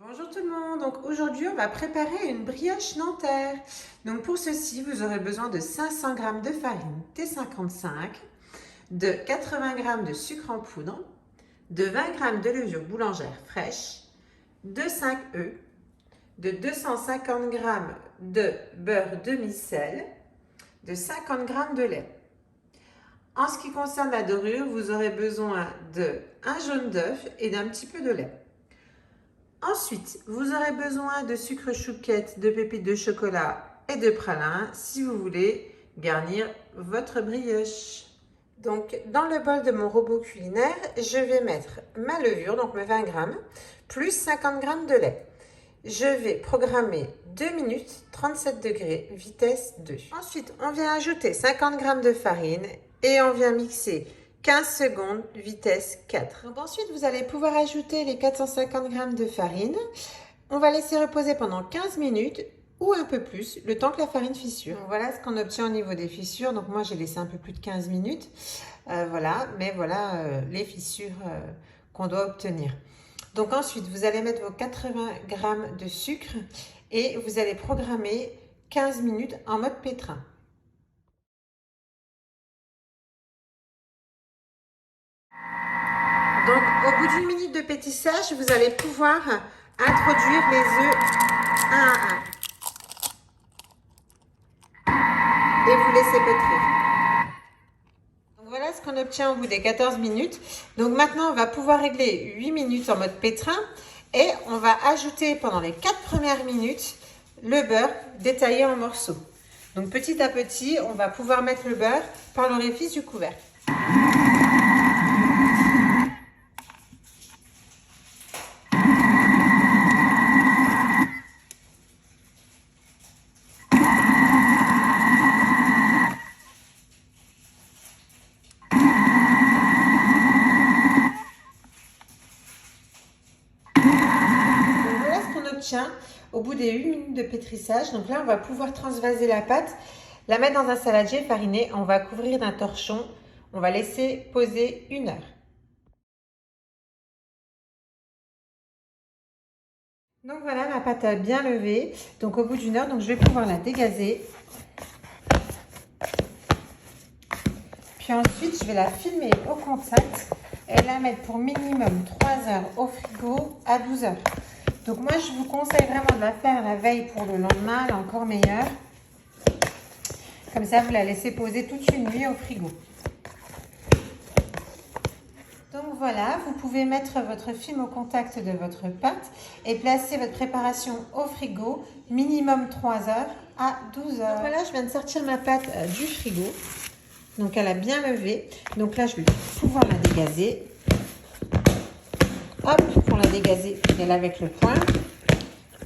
Bonjour tout le monde, donc aujourd'hui on va préparer une brioche nanterre. Donc pour ceci vous aurez besoin de 500 g de farine T55, de 80 g de sucre en poudre, de 20 g de levure boulangère fraîche, de 5 œufs, de 250 g de beurre demi-sel, de 50 g de lait. En ce qui concerne la dorure, vous aurez besoin d'un jaune d'œuf et d'un petit peu de lait. Ensuite, vous aurez besoin de sucre chouquette, de pépites de chocolat et de pralin si vous voulez garnir votre brioche. Donc, dans le bol de mon robot culinaire, je vais mettre ma levure, donc mes 20 g, plus 50 g de lait. Je vais programmer 2 minutes, 37 degrés, vitesse 2. Ensuite, on vient ajouter 50 g de farine et on vient mixer 15 secondes, vitesse 4. Donc ensuite, vous allez pouvoir ajouter les 450 g de farine. On va laisser reposer pendant 15 minutes ou un peu plus, le temps que la farine fissure. Donc voilà ce qu'on obtient au niveau des fissures. Donc moi, j'ai laissé un peu plus de 15 minutes. Voilà, mais voilà les fissures qu'on doit obtenir. Donc ensuite, vous allez mettre vos 80 g de sucre et vous allez programmer 15 minutes en mode pétrin. Donc au bout d'une minute de pétissage, vous allez pouvoir introduire les œufs un à un et vous laissez pétrir. Donc voilà ce qu'on obtient au bout des 14 minutes. Donc maintenant, on va pouvoir régler 8 minutes en mode pétrin et on va ajouter pendant les 4 premières minutes le beurre détaillé en morceaux. Donc petit à petit, on va pouvoir mettre le beurre par l'orifice du couvercle. Au bout des 8 minutes de pétrissage, donc là on va pouvoir transvaser la pâte, la mettre dans un saladier fariné, on va couvrir d'un torchon, on va laisser poser 1 heure. Donc voilà, ma pâte a bien levé, donc au bout d'1 heure, donc je vais pouvoir la dégazer. Puis ensuite je vais la filmer au contact et la mettre pour minimum 3 heures au frigo à 12 heures. Donc moi, je vous conseille vraiment de la faire la veille pour le lendemain, elle est encore meilleure. Comme ça, vous la laissez poser toute une nuit au frigo. Donc voilà, vous pouvez mettre votre film au contact de votre pâte et placer votre préparation au frigo, minimum 3 heures à 12 heures. Donc voilà, je viens de sortir ma pâte du frigo. Donc elle a bien levé. Donc là, je vais pouvoir la dégazer. Hop, pour la dégazer, elle est avec le poing.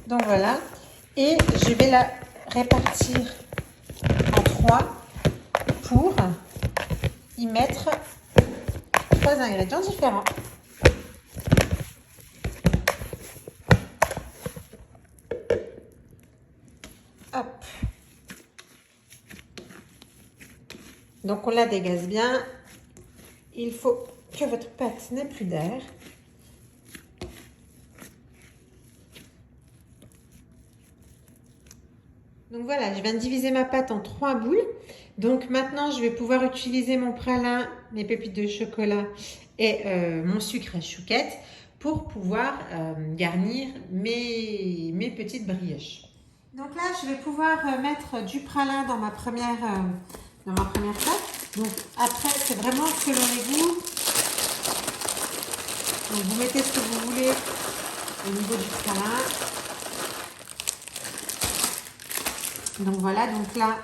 Donc voilà, et je vais la répartir en 3 pour y mettre 3 ingrédients différents. Hop. Donc on la dégaze bien. Il faut que votre pâte n'ait plus d'air. Donc voilà, je viens de diviser ma pâte en 3 boules. Donc maintenant, je vais pouvoir utiliser mon pralin, mes pépites de chocolat et mon sucre à chouquette pour pouvoir garnir mes petites brioches. Donc là, je vais pouvoir mettre du pralin dans ma première pâte. Donc après, c'est vraiment selon les goûts. Donc vous mettez ce que vous voulez au niveau du pralin. Donc voilà, donc là,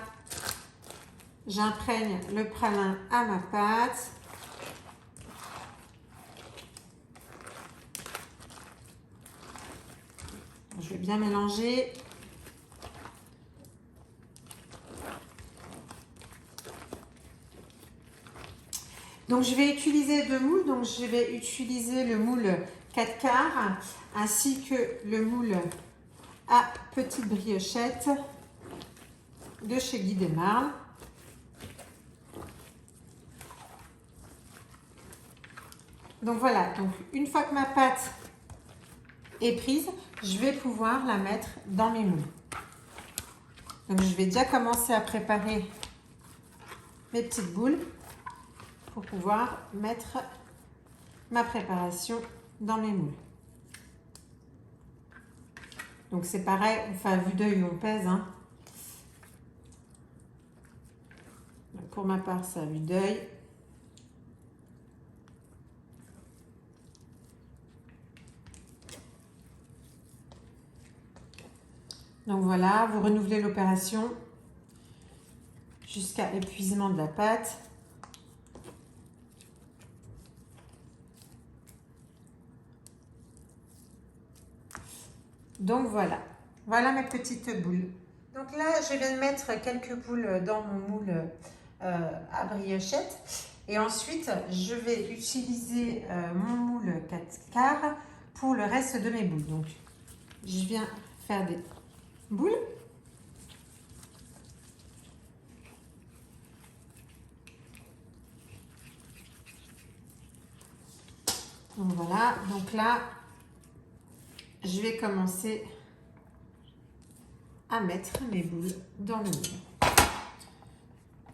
j'imprègne le pralin à ma pâte. Je vais bien mélanger. Donc je vais utiliser 2 moules. Donc je vais utiliser le moule 4 quarts ainsi que le moule à petite briochette de chez Guy Desmarles. Donc voilà, donc une fois que ma pâte est prise, je vais pouvoir la mettre dans mes moules. Donc je vais déjà commencer à préparer mes petites boules pour pouvoir mettre ma préparation dans mes moules. Donc c'est pareil, on fait à vue d'œil ou on pèse. Hein. Donc pour ma part, c'est à vue d'œil. Donc voilà, vous renouvelez l'opération jusqu'à épuisement de la pâte. Donc voilà, voilà mes petites boules. Donc là, je viens de mettre quelques boules dans mon moule à briochette. Et ensuite, je vais utiliser mon moule 4 quarts pour le reste de mes boules. Donc, je viens faire des boules. Donc voilà, donc là, je vais commencer à mettre mes boules dans le moule.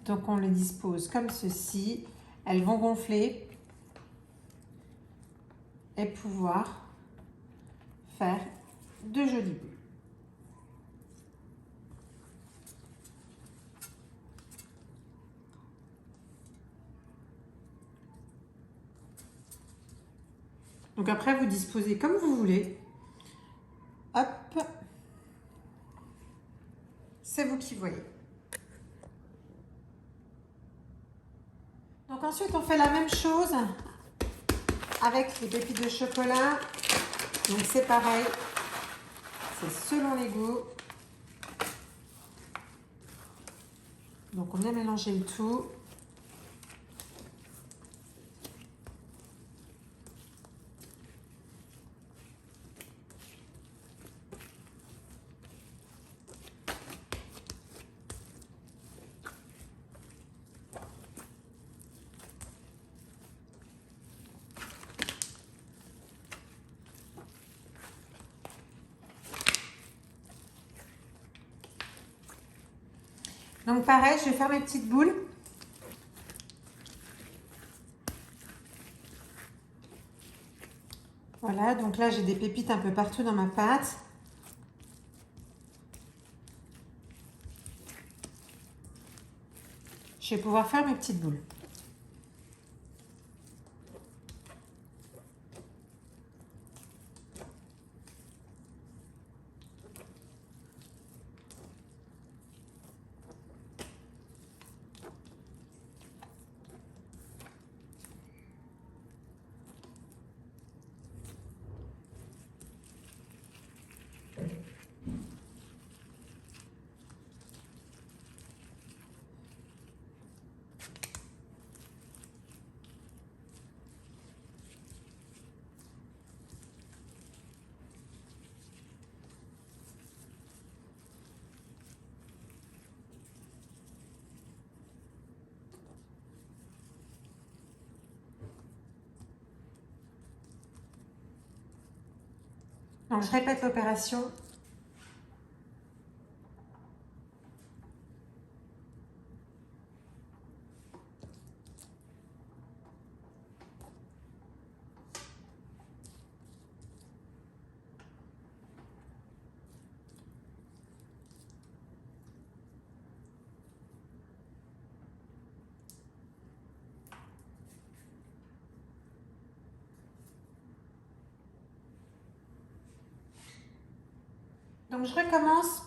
Donc on les dispose comme ceci. Elles vont gonfler et pouvoir faire de jolies boules. Donc après, vous disposez comme vous voulez. Hop. C'est vous qui voyez. Donc ensuite, on fait la même chose avec les pépites de chocolat. Donc c'est pareil. C'est selon les goûts. Donc on a mélangé le tout. Donc pareil, je vais faire mes petites boules. Voilà, donc là j'ai des pépites un peu partout dans ma pâte. Je vais pouvoir faire mes petites boules. Donc je répète l'opération. Donc je recommence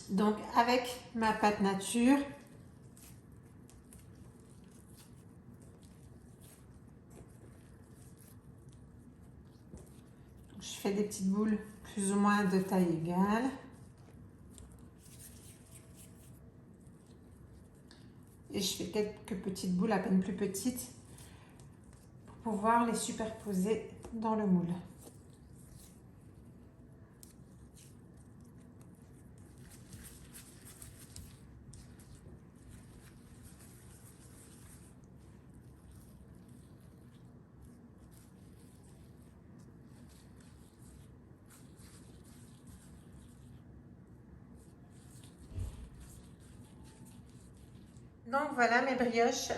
donc avec ma pâte nature. Je fais des petites boules plus ou moins de taille égale. Et je fais quelques petites boules à peine plus petites pour pouvoir les superposer dans le moule. Donc voilà mes brioches,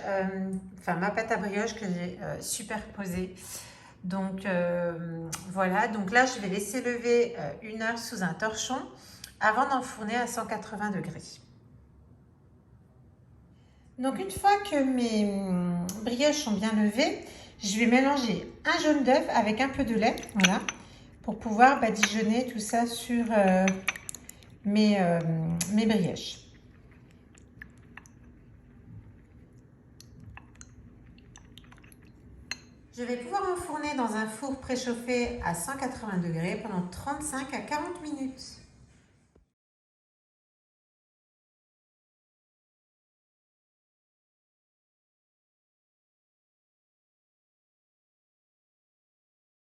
enfin ma pâte à brioche que j'ai superposée. Donc voilà, donc là je vais laisser lever 1 heure sous un torchon avant d'enfourner à 180 degrés. Donc une fois que mes brioches sont bien levées, je vais mélanger un jaune d'œuf avec un peu de lait, voilà, pour pouvoir badigeonner tout ça sur mes brioches. Je vais pouvoir enfourner dans un four préchauffé à 180 degrés pendant 35 à 40 minutes.